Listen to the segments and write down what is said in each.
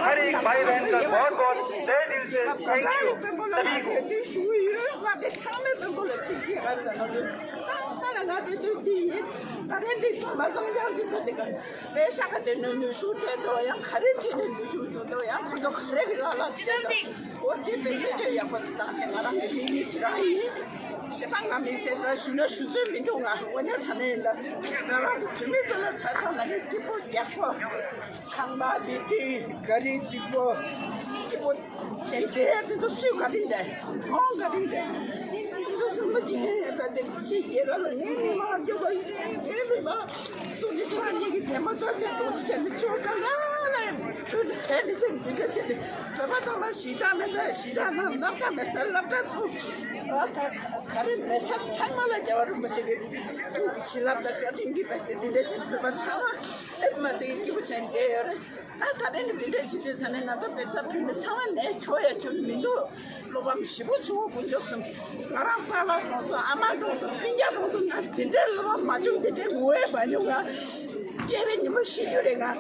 हर एक भाई बहन का बहुत बहुत तहे दिल से थैंक यू सभी को। 시방가 미세다 신의 수준 민동아 원래 타는다 나라 주민들 차상하게 기본 약속 강마비티 가리지고 기본 제대로 수가린데 건가린데 무슨 뭐지 근데 지혜를 내가 저거 얘가 소리 참 얘기 때문에 저도 진짜 좋잖아 근데 지금 이것이 저마다 시장에서 남자면서 남자도 가는 메사 상만을 잡아를 마시게 지랍다 같은 빠ste 디데스 바차마 마시게 기부천게 다른 디데스 사는 나도 베타 피면 상한데 줘야 좀 민도 로밤 15초 본줬음 나랑 봐봐서 아마도서 빈자도서 나 디데로 맞은 디데 뭐에 반요가 깨레님을 시주래가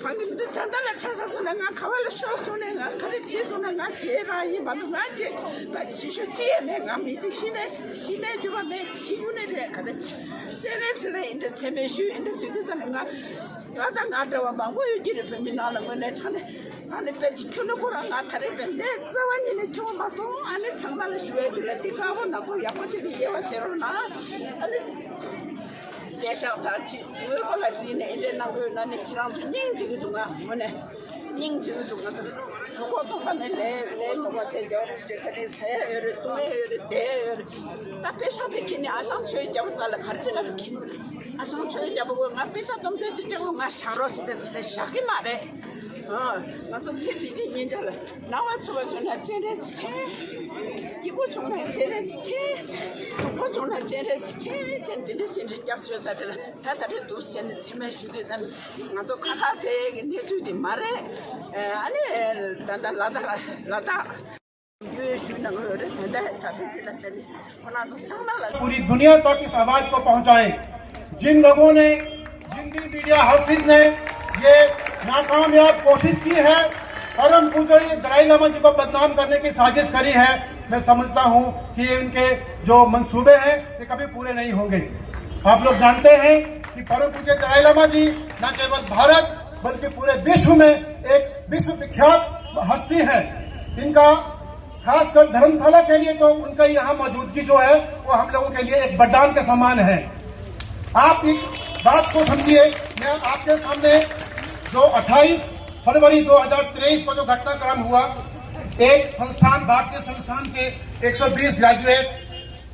방금도 단단한 찾아서 내가 가발을 쏘서 내가 가르치서 내가 제가 이 말도 안지 지슈지에 내가 미지 신의 주가 내 시윤에 가래 세레스레 인데 세메슈 인데 시드서 내가 나당 가다와 방고 유지를 배미나는 거네 타네 안에 배지 켜놓고랑 나타를 밴데 자완이네 좀 봐서 안에 장만을 줘야 되는데 가고 나고 약혼식이 예와세로나 아니 대상다치 뭐라 쓰네 이제 나고 나네 지랑 닝지기도가 뭐네 닝지기도가 저것도 간에 내 뭐가 되죠 제가 사야를 또해를 대 답해서도 기니 아상초에 잡아서 가르쳐가 아상초에 잡고 앞에서 좀 되고 막 사로서 됐을 시작이 말해 나도 티티지 년자라 나와서 전화 제레스케 이거 전화 제레스케 이거 전화 제레스케 전진데 신지 잡셔서들 다다리 도스는 세메슈데단 나도 카카페 내주디 말해 아니 단단 라다 पूरी दुनिया तक इस आवाज को पहुंचाएं। जिन लोगों ने जिन भी मीडिया हाउसेज ने ये नाकामयाब कोशिश की है परम पूज्य दलाई लामा जी को बदनाम करने की साजिश करी है, मैं समझता हूं कि इनके जो मंसूबे हैं ये कभी पूरे नहीं होंगे। आप लोग जानते हैं कि परम पूज्य दलाई लामा जी न केवल भारत बल्कि पूरे विश्व में एक विश्व विख्यात हस्ती है। इनका खासकर धर्मशाला के लिए तो उनका यहाँ मौजूदगी जो है वो हम लोगों के लिए एक वरदान के समान है। आप एक बात को समझिए, मैं आपके सामने जो 28 फरवरी 2023 को जो घटनाक्रम हुआ, एक संस्थान भारतीय संस्थान के 120 ग्रेजुएट्स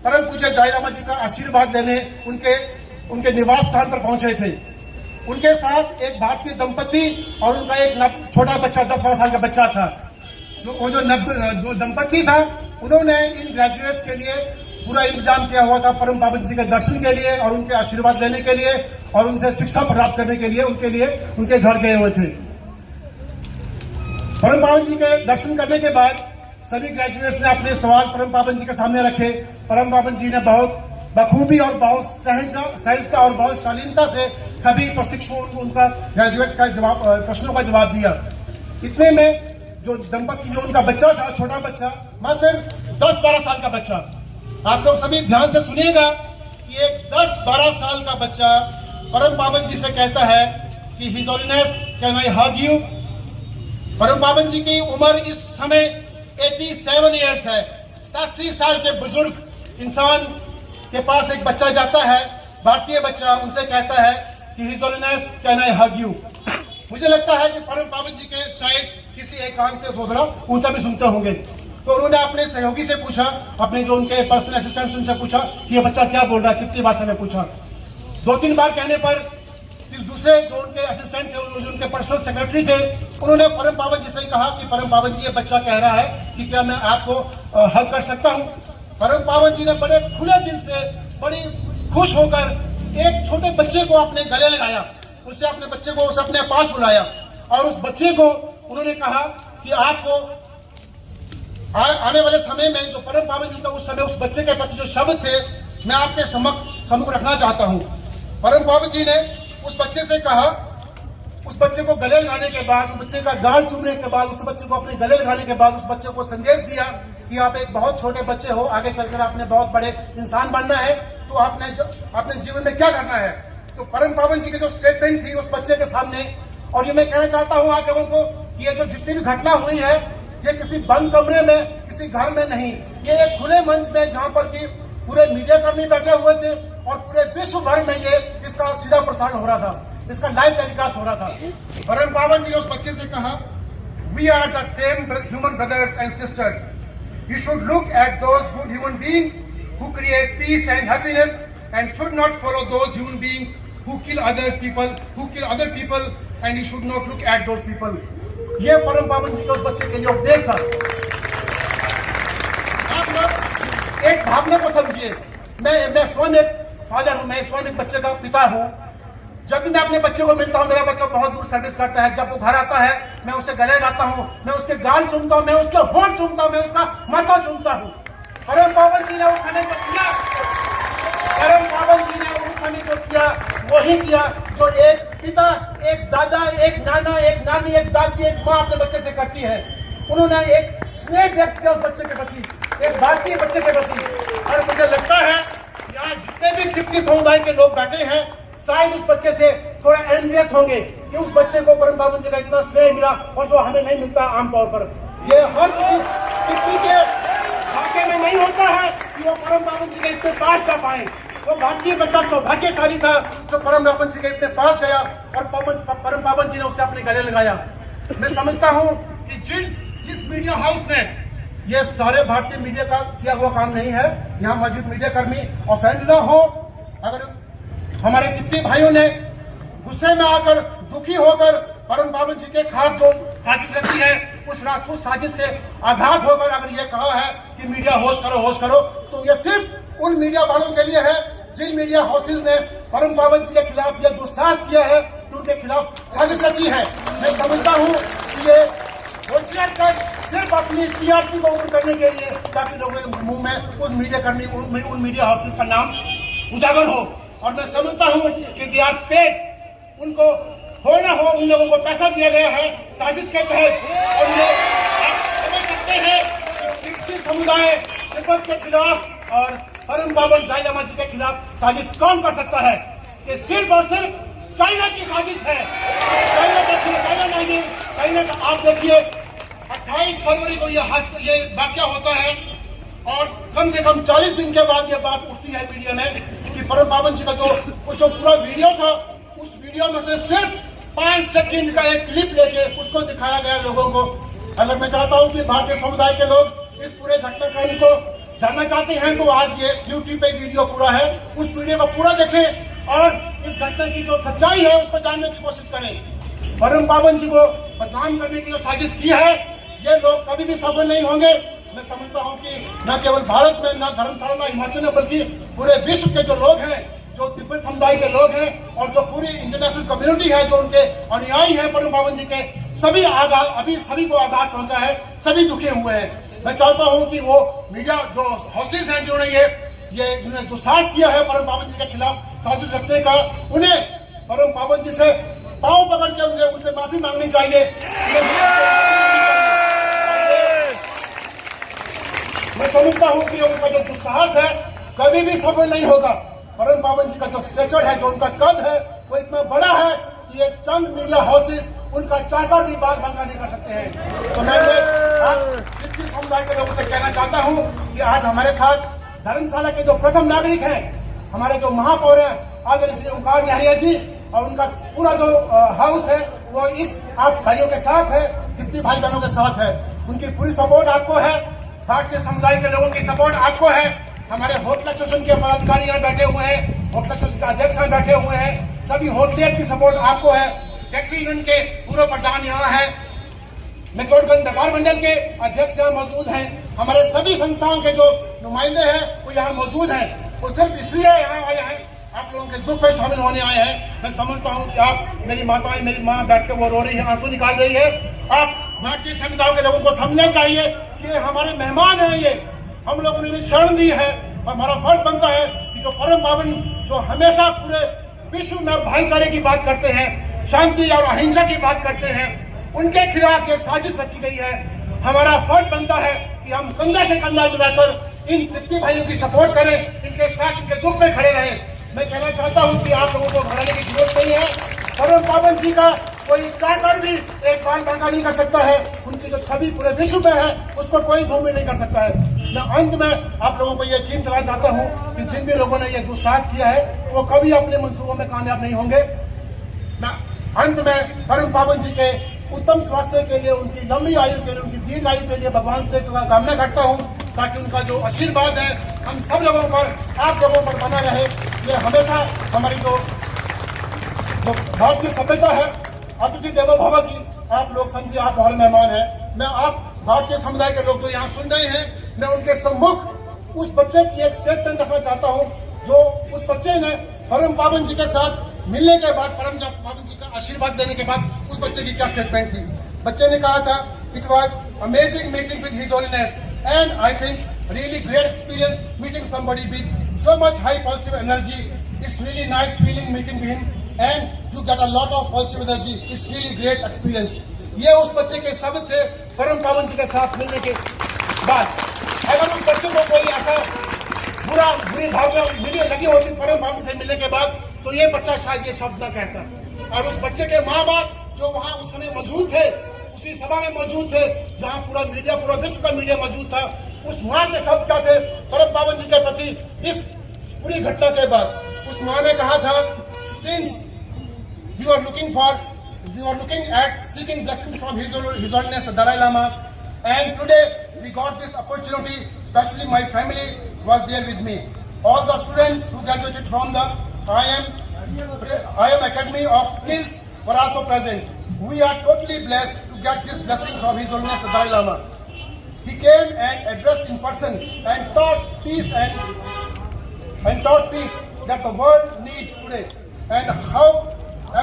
परम पूज्य दलाई लामा जी का आशीर्वाद लेने उनके निवास स्थान पर पहुंचे थे। उनके साथ एक भारतीय दंपति और उनका एक छोटा बच्चा 10-12 साल का बच्चा था। जो दंपति था उन्होंने इन ग्रेजुएट्स के लिए पूरा इंतजाम किया हुआ था परम पावन जी के दर्शन के लिए और उनके आशीर्वाद लेने के लिए और उनसे शिक्षा प्राप्त करने के लिए उनके घर गए हुए थे। परम पावन जी के दर्शन करने के बाद सभी ग्रेजुएट्स ने अपने सवाल परम पावन जी के सामने रखे। परम पावन जी ने बहुत बखूबी और बहुत सहजता और बहुत शालीनता से सभी प्रशिक्षुओं उनका ग्रेजुएट्स का प्रश्नों का जवाब दिया। इतने में जो दंपति जो उनका बच्चा था, छोटा बच्चा, मात्र 10-12 साल का बच्चा, आप लोग सभी ध्यान से सुनिएगा कि एक 10-12 साल का बच्चा परम पावन जी से कहता है कि his holiness can I hug you. परम पावन जी की उम्र इस समय 87 ईयर्स है। 87 साल के बुजुर्ग इंसान के पास एक बच्चा जाता है, भारतीय बच्चा, उनसे कहता है कि his holiness can I hug you. मुझे लगता है कि परम पावन जी के शायद किसी एक कान से थोड़ा ऊंचा भी सुनते होंगे। तो उन्होंने अपने सहयोगी से पूछा, अपने जो उनके पर्सनल असिस्टेंट उनसे पूछा कि ये बच्चा क्या बोल रहा है, कितनी भाषा में पूछा। 2-3 बार कहने पर दूसरे जो उनके असिस्टेंट थे, जो उनके पर्सनल सेक्रेटरी थे, उन्होंने परम पावन जी से कहा कि परम पावन जी ये बच्चा कह रहा है कि क्या मैं आपको हक कर सकता हूँ। परम पावन जी ने बड़े खुले दिल से, बड़ी खुश होकर एक छोटे बच्चे को अपने गले लगाया, उससे अपने बच्चे को उसे अपने पास बुलाया और उस बच्चे को उन्होंने कहा कि आपको आने वाले समय में जो परम पावन जी का उस समय उस बच्चे के प्रति जो शब्द थे, मैं आपके सम्मुख रखना चाहता हूँ। परम पावन जी ने उस बच्चे से कहा, उस बच्चे को गले लगाने के बाद, उस बच्चे का गाल चूमने के बाद, उस बच्चे को अपने गले लगाने के बाद उस बच्चे को संदेश दिया कि आप एक बहुत छोटे बच्चे हो, आगे चलकर आपने बहुत बड़े इंसान बनना है, तो आपने अपने जीवन में क्या करना है। तो परम पावन जी की जो स्टेटमेंट थी उस बच्चे के सामने, और ये मैं कहना चाहता हूँ आप लोगों को कि ये जो जितनी भी घटना हुई है ये किसी बंद कमरे में, किसी घर में नहीं, ये एक खुले मंच में जहाँ पर कि पूरे मीडिया कर्मी बैठे हुए थे और पूरे विश्व भर में ये इसका सीधा प्रसारण हो रहा था, इसका लाइव टेलीकास्ट हो रहा था। परम पावन जी ने उस बच्चे से कहा, we are the same human brothers and sisters, you should look at those good human beings who create peace and happiness and should not follow those human beings who kill other people and you should not look at those people। ये परम पावन जी के उस बच्चे के लिए उपदेश था। आप लोग एक भावना को समझिए, मैं स्वयं एक फादर हूँ, मैं स्वयं एक बच्चे का पिता हूँ। जब भी मैं अपने बच्चे को मिलता हूँ, मेरा बच्चा बहुत दूर सर्विस करता है, जब वो घर आता है मैं उसे गले लगाता हूँ, मैं उसके गाल चूमता हूँ, मैं उसके होंठ चूमता हूँ, मैं उसका माथा चूमता हूँ। परम पावन जी ने उस समय को किया, परम पावन जी ने उस समय को किया, वही किया जो एक पिता, एक दादा, एक नाना, एक नानी, एक दादी, एक माँ अपने बच्चे से करती है। उन्होंने एक स्नेह व्यक्त किया उस बच्चे के प्रति, एक भारतीय बच्चे के प्रति। और मुझे लगता है कि आज जितने भी तिब्बती समुदाय के लोग बैठे हैं शायद उस बच्चे से थोड़ा एनवियस होंगे कि उस बच्चे को परम पावन जी का इतना स्नेह मिला और जो हमें नहीं मिलता आमतौर पर। ये हर किसी तिब्बती के भाग्य में नहीं होता है कि वो परम पावन जी के इतने पास जा पाए। वो भारतीय बच्चा सौभाग्यशाली था जो परम पावन जी के इतने पास गया और परम पावन जी ने उसे अपने गले लगाया। मैं समझता हूँ कि जिस मीडिया हाउस ने, ये सारे भारतीय मीडिया का किया हुआ काम नहीं है, यहाँ मौजूद मीडिया कर्मी ऑफेंड ना हो। अगर हमारे तिब्बती भाइयों ने गुस्से में आकर, दुखी होकर परम पावन जी के खिलाफ जो साजिश रखी है उस राजपूत साजिश से आघात होकर अगर ये कहा है कि मीडिया होश करो, तो ये सिर्फ उन मीडिया वालों के लिए है जिन मीडिया हाउसेज ने परम पावन जी के खिलाफ यह दुस्साहस किया है कि उनके खिलाफ साजिश रची है। मैं समझता हूँ कि ये होशियार कर सिर्फ अपनी टीआरपी को ऊपर करने के लिए, ताकि लोगों के मुंह में उस मीडिया कर्मी, उन मीडिया हाउसेज का नाम उजागर हो। और मैं समझता हूँ कि दे आर पेड, उनको हो ना हो उन लोगों को पैसा दिया गया है साजिश के तहत। और ये आप समझ सकते हैं कि तिब्बती समुदाय तिब्बत के खिलाफ और परम पावन दालाई लामा जी के खिलाफ साजिश कौन कर सकता है? ये सिर्फ और सिर्फ चाइना की साजिश है। चाइना का आप देखिए 28 फरवरी को ये वाक्य होता है और कम से कम 40 दिन के बाद ये बात उठती है मीडिया में कि परम पावन जी का जो पूरा वीडियो था, उस वीडियो में से सिर्फ 5 सेकंड का एक क्लिप लेके उसको दिखाया गया लोगों को। अगर मैं चाहता हूँ कि भारतीय समुदाय के लोग इस पूरे घटनाक्रम को जानना चाहते हैं तो आज ये यूट्यूब पे वीडियो पूरा है, उस वीडियो को पूरा देखें और इस घटना की जो सच्चाई है उसको जानने की कोशिश करें। परम पावन जी को बदनाम करने की जो साजिश की है ये लोग कभी भी सफल नहीं होंगे। मैं समझता हूँ कि न केवल भारत में, न धर्मशाला, न हिमाचल में, बल्कि पूरे विश्व के जो लोग हैं, जो तिब्बत समुदाय के लोग हैं और जो पूरी इंटरनेशनल कम्युनिटी है, जो उनके अनुयायी है परम पावन जी के, सभी को आघात पहुंचा है, सभी दुखे हुए हैं। मैं चाहता हूं कि वो मीडिया जो हाउसेज हैं जिन्होंने दुस्साहस किया है परम पावन जी के खिलाफ साजिश रचने का, उन्हें परम पावन जी से पांव पकड़ के उनसे माफी मांगनी चाहिए। मैं समझता हूं कि उनका जो दुस्साहस है कभी भी सफल नहीं होगा। परम पावन जी का जो स्ट्रेचर है, जो उनका कद है, वो इतना बड़ा है कि ये चंद मीडिया हाउसेज उनका चाकर भी बाल बांका नहीं कर सकते हैं। तो मैं ये तिब्बती समुदाय के लोगों से कहना चाहता हूँ कि आज हमारे साथ धर्मशाला के जो प्रथम नागरिक हैं, हमारे जो महापौर हैं आदरणीय श्री ओंकार नेहरिया जी, और उनका पूरा जो हाउस है वो इस आप भाइयों के साथ है, तिब्बती भाई बहनों के साथ है। उनकी पूरी सपोर्ट आपको है, भारतीय समुदाय के लोगों की सपोर्ट आपको है। हमारे होटल एसोसिएशन के पदाधिकारी यहाँ बैठे हुए हैं, होटल एसोसिएशन के अध्यक्ष यहाँ बैठे हुए हैं, सभी होटलियर की सपोर्ट आपको है। टैक्सी यूनियन के पूर्व प्रधान यहाँ है, मैक्लोडगंज व्यापार मंडल के अध्यक्ष यहाँ मौजूद हैं, हमारे सभी संस्थाओं के जो नुमाइंदे हैं वो यहाँ मौजूद हैं। वो सिर्फ इसलिए यहाँ आए हैं, आप लोगों के दुख में शामिल होने आए हैं। मैं समझता हूँ कि आप, मेरी माताएं, मेरी माँ बैठ के वो रो रही है, आंसू निकाल रही है। आप भारतीय समुदाय के लोगों को समझना चाहिए कि हमारे मेहमान हैं, ये हम लोगों ने शरण दी है और हमारा फर्ज बनता है कि जो परम पावन, जो हमेशा पूरे विश्व में भाईचारे की बात करते हैं, शांति और अहिंसा की बात करते हैं, उनके खिलाफ ये साजिश रची गई है। हमारा फर्ज बनता है कि हम कंधा से कंधा मिलाकर इन तित्ती भाइयों की सपोर्ट करें, इनके साथ इनके दुख में खड़े रहें। मैं कहना चाहता हूं कि आप लोगों को घबराने की जरूरत नहीं है। परम पावन जी का कोई चाहकर भी एक बाल बांका नहीं कर सकता है। उनकी जो छवि पूरे विश्व में है उसको कोई धूमिल नहीं कर सकता है। मैं अंत में आप लोगों को यकीन दिलाना चाहता हूं कि जिन भी लोगों ने यह दुस्साहस किया है वो कभी अपने मंसूबों में कामयाब नहीं होंगे। मैं अंत में परम पावन जी के उत्तम स्वास्थ्य के लिए, उनकी लंबी आयु के लिए, उनकी दीर्घ आयु के लिए भगवान से कामना करता हूं ताकि उनका जो आशीर्वाद है हम सब लोगों पर, आप लोगों पर बना रहे। ये हमेशा हमारी जो भारतीय सभ्यता है, अतिथि देवो भव की, आप लोग समझिए आप हमारे मेहमान हैं। मैं आप भारतीय समुदाय के लोग जो यहाँ सुन रहे हैं, मैं उनके सम्मुख उस बच्चे की एक स्टेटमेंट रखना चाहता हूँ जो उस बच्चे ने परम पावन जी के साथ मिलने के बाद, परम पावन जी का आशीर्वाद लेने के बाद उस बच्चे की क्या स्टेटमेंट थी। बच्चे ने कहा था, it was amazing meeting with his holiness and I think really great experience meeting somebody with so much high positive energy. It's really nice feeling meeting him and you get a lot of positive energy. It's really great experience. ये उस बच्चे के शब्द थे परम पावन जी के साथ मिलने के बाद। अगर उस बच्चे को कोई ऐसा बुरी भावना लगी होती परम पावन से मिलने के बाद तो ये बच्चा शायद ये शब्द न कहता। और उस बच्चे के माँ बाप जो वहाँ उस समय मौजूद थे, उसी सभा में मौजूद थे जहाँ पूरा मीडिया, पूरा विश्व का मीडिया मौजूद था, उस माँ के शब्द क्या थे परम पावन जी के प्रति इस पूरी घटना के बाद। उस माँ ने कहा था, since you are looking at seeking blessing from his holiness the Dalai Lama and today we got this opportunity, specially my family was there with me, all the students who graduated from the IIM Academy of Skills were also present. We are totally blessed to get this blessing from His Holiness the Dalai Lama. He came and addressed in person and taught peace that the world needs today, and how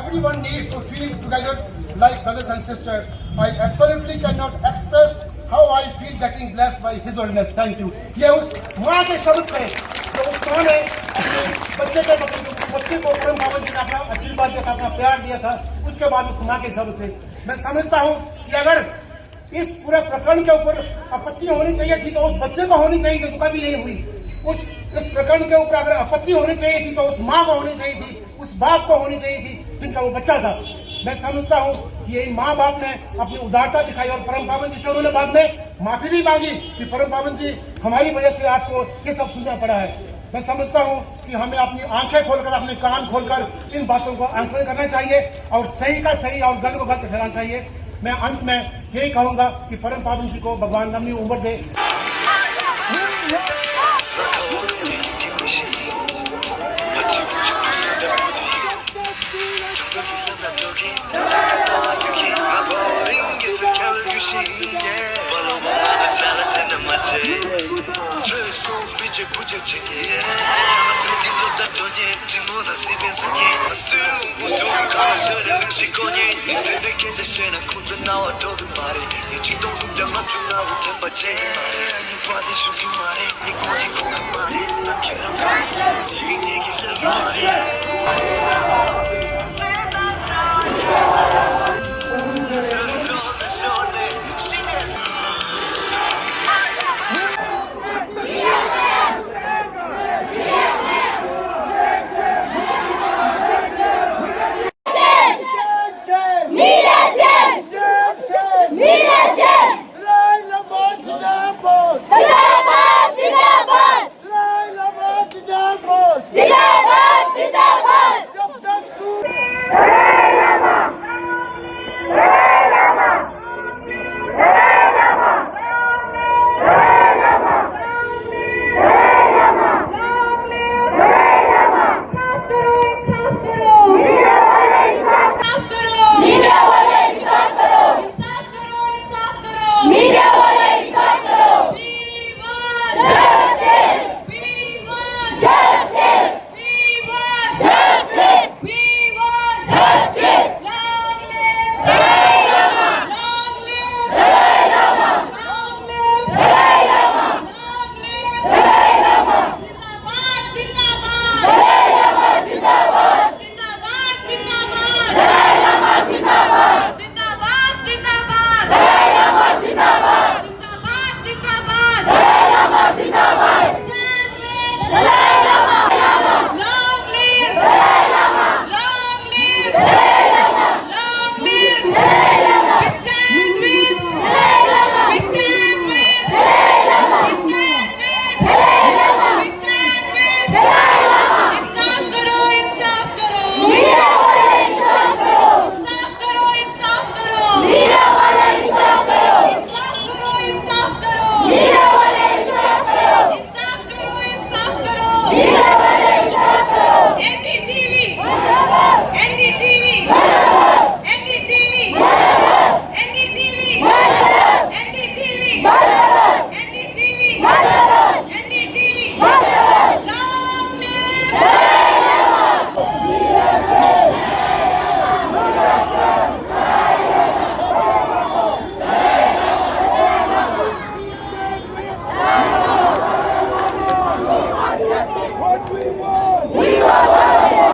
everyone needs to feel together like brothers and sisters. I absolutely cannot express how I feel getting blessed by His Holiness. Thank you. ये उस माँ के शब्द थे जो उस माँ ने अपने बच्चे के प्रति, उस बच्चे को परम पावन जी ने अपना आशीर्वाद दिया था, अपना प्यार दिया था, उसके बाद उस माँ के शब्द थे। मैं समझता हूँ कि अगर इस पूरे प्रकरण के ऊपर आपत्ति होनी चाहिए थी तो उस बच्चे को होनी चाहिए थी जो कभी नहीं हुई। इस प्रकरण के ऊपर अगर आपत्ति होनी चाहिए थी तो उस माँ को होनी चाहिए थी, उस बाप को होनी चाहिए थी जिनका वो बच्चा था। मैं समझता हूँ कि ये माँ बाप ने अपनी उदारता दिखाई और परम पावन जी से उन्होंने बाद में माफी भी मांगी कि परम पावन जी हमारी वजह से आपको ये सब सुनना पड़ा है। मैं समझता हूँ कि हमें अपनी आंखें खोलकर, अपने कान खोलकर इन बातों को आंकलन करना चाहिए और सही का सही और गलत को गलत ठहराना चाहिए। मैं अंत में यही कहूंगा कि परम पावन जी को भगवान लंबी उम्र दे।你过你过个马的，那天让我一起你给了我的。